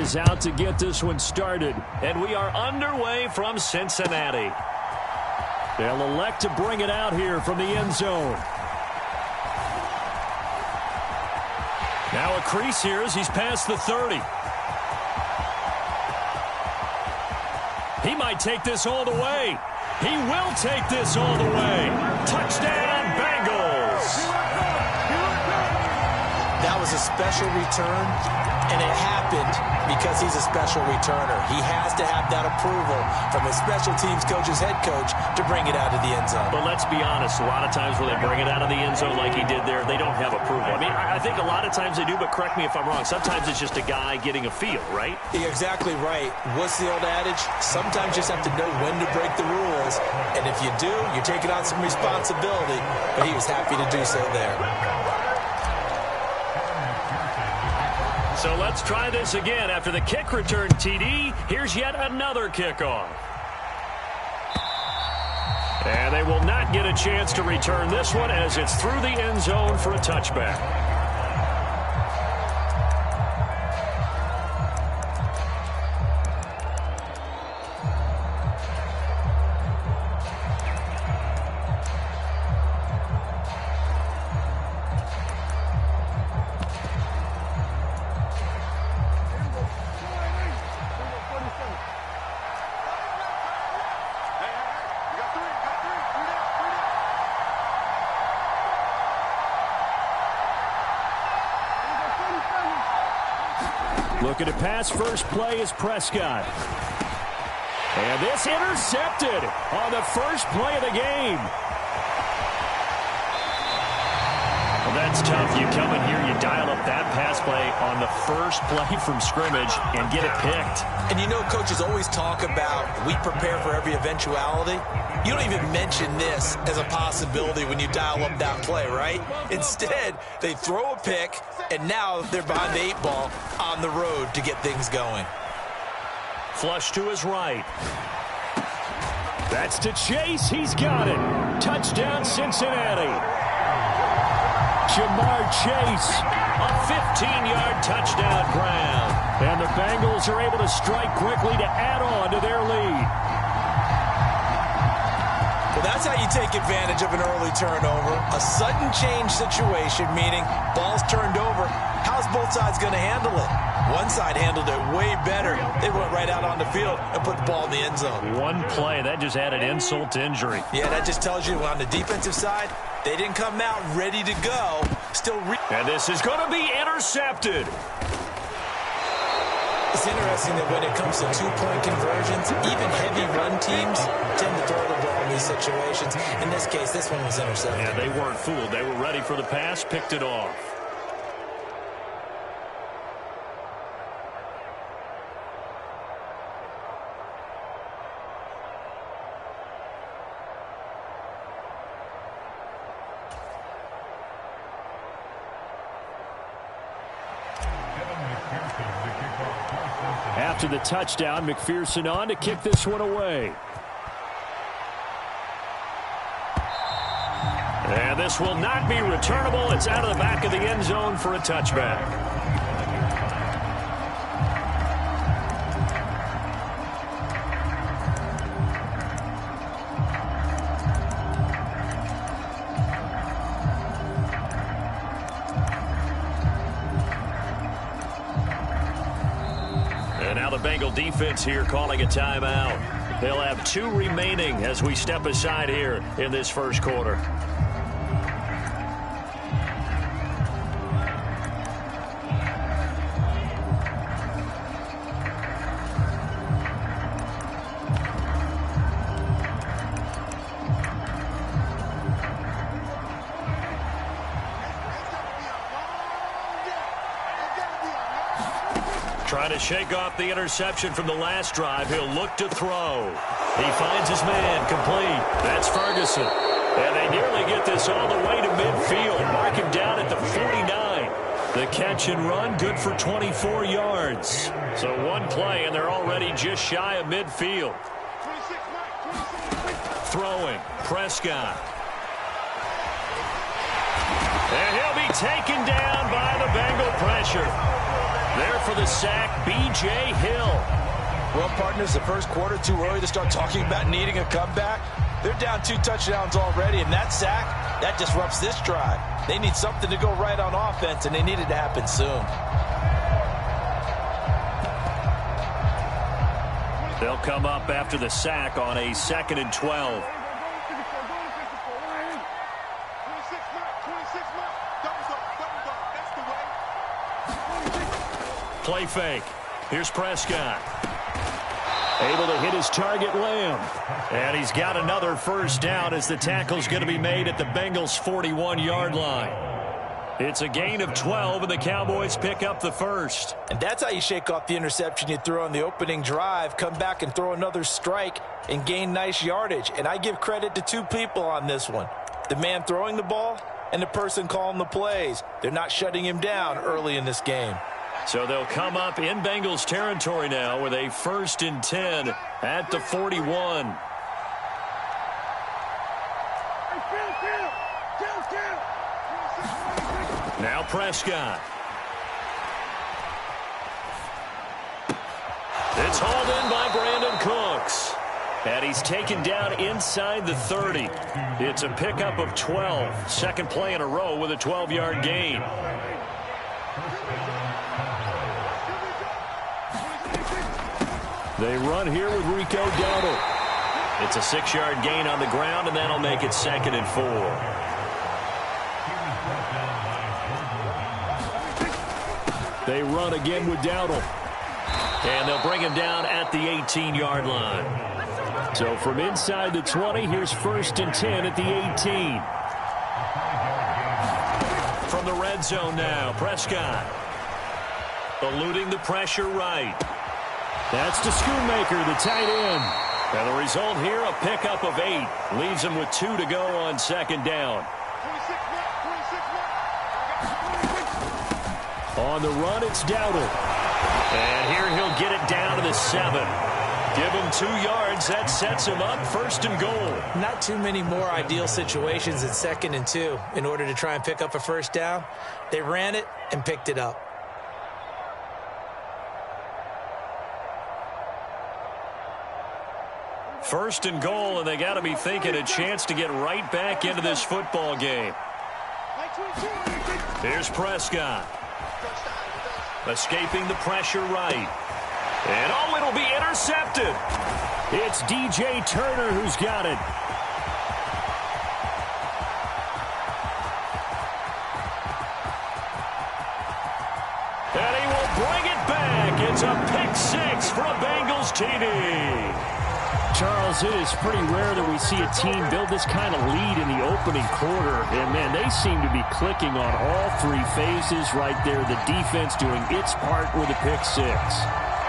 is out to get this one started. And we are underway from Cincinnati. They'll elect to bring it out here from the end zone. Now a crease here as he's past the 30. He might take this all the way. He will take this all the way. Touchdown, Bengals. That was a special return, and it happened because he's a special returner. He has to have that approval from his special teams coach's head coach to bring it out of the end zone. But let's be honest, a lot of times when they bring it out of the end zone like he did there, they don't have approval. I mean, I think a lot of times they do, but correct me if I'm wrong. Sometimes it's just a guy getting a feel, right? You're exactly right. What's the old adage? Sometimes you just have to know when to break the rules, and if you do, you're taking on some responsibility, but he was happy to do so there. So let's try this again. After the kick return TD, here's yet another kickoff. And they will not get a chance to return this one as it's through the end zone for a touchback. Looking to pass first play is Prescott. And this intercepted on the first play of the game. Well, that's tough. You come in here, you dial up that pass play on the first play from scrimmage and get it picked. And you know coaches always talk about we prepare for every eventuality. You don't even mention this as a possibility when you dial up that play, right? Instead, they throw a pick, and now they're behind the 8 ball on the road to get things going. Flush to his right. That's to Chase. He's got it. Touchdown, Cincinnati. Jamar Chase, a 15-yard touchdown ground. And the Bengals are able to strike quickly to add on to their lead. Well, that's how you take advantage of an early turnover. A sudden change situation, meaning ball's turned over. How's both sides going to handle it? One side handled it way better. They went right out on the field and put the ball in the end zone. One play, that just added insult to injury. Yeah, that just tells you on the defensive side, they didn't come out ready to go. And this is going to be intercepted. It's interesting that when it comes to two-point conversions, even heavy run teams tend to throw the ball in these situations. In this case, this one was intercepted. Yeah, they weren't fooled. They were ready for the pass, picked it off. After the touchdown, McPherson on to kick this one away. And this will not be returnable. It's out of the back of the end zone for a touchback. Bengal defense here calling a timeout. They'll have 2 remaining as we step aside here in this first quarter. Trying to shake off the interception from the last drive. He'll look to throw. He finds his man complete. That's Ferguson. And they nearly get this all the way to midfield. Mark him down at the 49. The catch and run, good for 24 yards. So one play, and they're already just shy of midfield. Throwing, Prescott. And he'll be taken down by the Bengal pressure. There for the sack, B.J. Hill. Well, partners, the first quarter too early to start talking about needing a comeback. They're down 2 touchdowns already, and that sack, that disrupts this drive. They need something to go right on offense, and they need it to happen soon. They'll come up after the sack on a 2nd and 12. Play fake. Here's Prescott. Able to hit his target, Lamb. And he's got another first down as the tackle's going to be made at the Bengals' 41-yard line. It's a gain of 12, and the Cowboys pick up the first. And that's how you shake off the interception you threw on the opening drive, come back and throw another strike and gain nice yardage. And I give credit to 2 people on this one. The man throwing the ball and the person calling the plays. They're not shutting him down early in this game. So they'll come up in Bengals territory now with a 1st and 10 at the 41. Now Prescott. It's hauled in by Brandon Cooks. And he's taken down inside the 30. It's a pickup of 12. Second play in a row with a 12-yard gain. They run here with Rico Dowdle. It's a 6-yard gain on the ground, and that'll make it 2nd and 4. They run again with Dowdle. And they'll bring him down at the 18-yard line. So from inside the 20, here's 1st and 10 at the 18. From the red zone now, Prescott. Eluding the pressure right. That's to Schoonmaker, the tight end. And the result here, a pickup of 8. Leaves him with 2 to go on 2nd down. On the run, it's Dowdle. And here he'll get it down to the 7. Give him 2 yards. That sets him up 1st and goal. Not too many more ideal situations in 2nd and 2 in order to try and pick up a first down. They ran it and picked it up. First and goal, and they got to be thinking a chance to get right back into this football game. Here's Prescott. Escaping the pressure right. And, oh, it'll be intercepted. It's DJ Turner who's got it. And he will bring it back. It's a pick 6 for a Bengals TD. Charles, it is pretty rare that we see a team build this kind of lead in the opening quarter. And, man, they seem to be clicking on all 3 phases right there. The defense doing its part with a pick 6.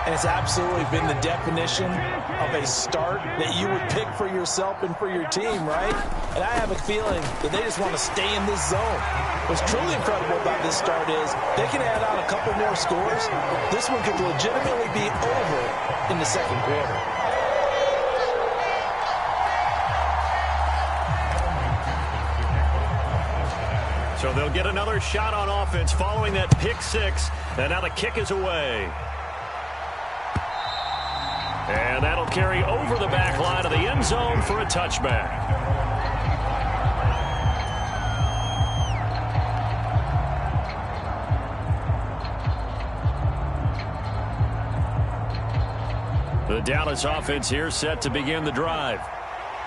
And it's absolutely been the definition of a start that you would pick for yourself and for your team, right? And I have a feeling that they just want to stay in this zone. What's truly incredible about this start is they can add on a couple more scores. This one could legitimately be over in the 2nd quarter. So they'll get another shot on offense following that pick 6. And now the kick is away. And that'll carry over the back line of the end zone for a touchback. The Dallas offense here set to begin the drive.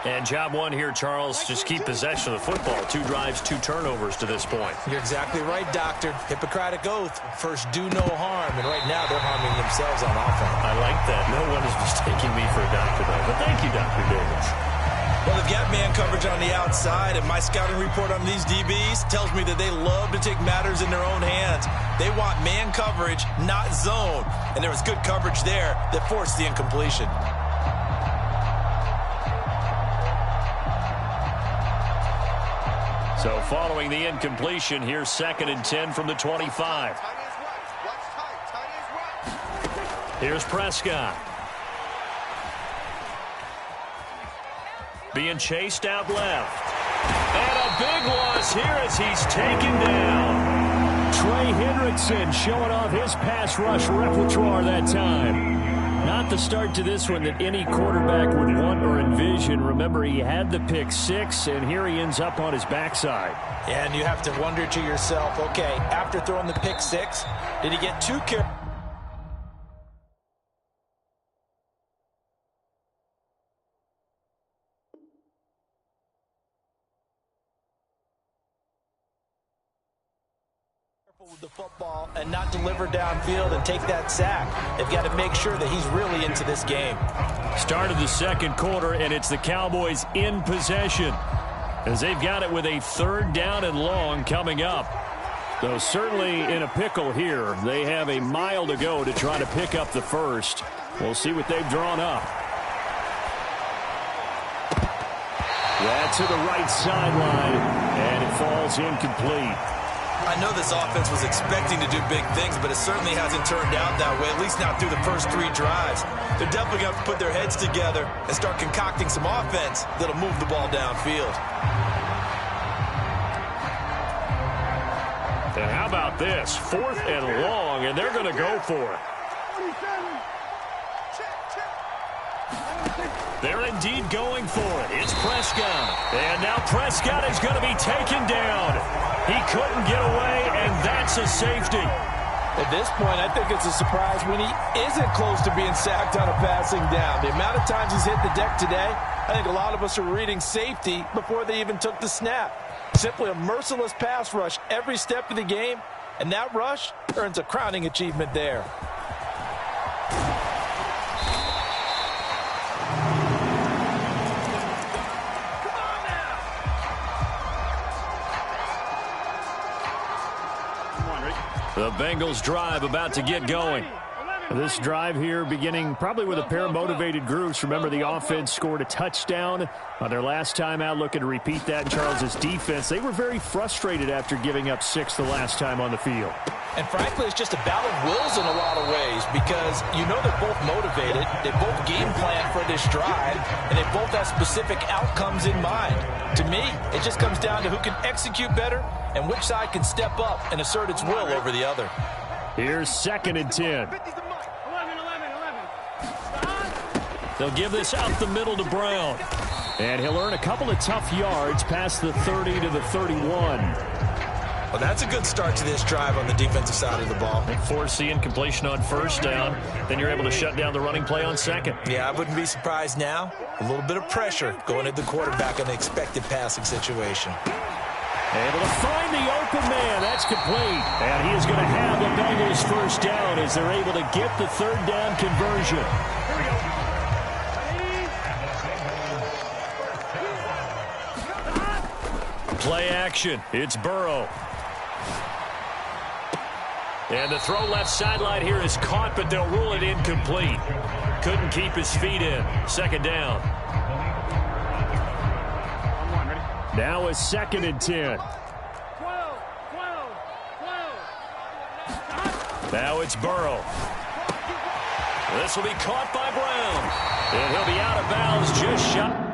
And job 1 here, Charles, just keep possession of the football. 2 drives, 2 turnovers to this point. You're exactly right, Doctor. Hippocratic oath. First, do no harm. And right now, they're harming themselves on offense. I like that. No one is mistaking me for a doctor, though. But thank you, Dr. Davis. Well, they've got man coverage on the outside, and my scouting report on these DBs tells me that they love to take matters in their own hands. They want man coverage, not zone. And there was good coverage there that forced the incompletion. So following the incompletion, here's 2nd and 10 from the 25. Here's Prescott. Being chased out left. And a big loss here as he's taken down. Trey Hendrickson showing off his pass rush repertoire that time. Not the start to this one that any quarterback would want or envision. Remember, he had the pick six, and here he ends up on his backside. Yeah, and you have to wonder to yourself, okay, after throwing the pick six, did he get too careful? With the football and not deliver downfield and take that sack. They've got to make sure that he's really into this game. Start of the second quarter, and it's the Cowboys in possession as they've got it with a 3rd down and long coming up. Though certainly in a pickle here. They have a mile to go to try to pick up the first. We'll see what they've drawn up. That's to the right sideline, and it falls incomplete. I know this offense was expecting to do big things, but it certainly hasn't turned out that way, at least not through the first 3 drives. They're definitely going to have to put their heads together and start concocting some offense that'll move the ball downfield. And how about this? 4th and long, and they're going to go for it. They're indeed going for it. It's Prescott. And now Prescott is going to be taken down. He couldn't get away, and that's a safety. At this point, I think it's a surprise when he isn't close to being sacked on a passing down. The amount of times he's hit the deck today, I think a lot of us are reading safety before they even took the snap. Simply a merciless pass rush every step of the game, and that rush earns a crowning achievement there. The Bengals drive about to get going. This drive here beginning probably with a pair of motivated groups. Remember, the offense scored a touchdown on their last time out, looking to repeat that in Charles's defense. They were very frustrated after giving up 6 the last time on the field. And frankly, it's just a battle of wills in a lot of ways because you know they're both motivated, they both game plan for this drive, and they both have specific outcomes in mind. To me, it just comes down to who can execute better and which side can step up and assert its will over the other. Here's 2nd and 10. They'll give this out the middle to Brown. And he'll earn a couple of tough yards past the 30 to the 31. Well, that's a good start to this drive on the defensive side of the ball. Forcing incompletion on 1st down. Then you're able to shut down the running play on 2nd. Yeah, I wouldn't be surprised now. A little bit of pressure going at the quarterback in an expected passing situation. Able to find the open man. That's complete. And he is going to have the Bengals 1st down as they're able to get the 3rd down conversion. Play action. It's Burrow. And the throw left sideline here is caught, but they'll rule it incomplete. Couldn't keep his feet in. 2nd down. Now a 2nd and 10. Now it's Burrow. This will be caught by Brown. And he'll be out of bounds just shot.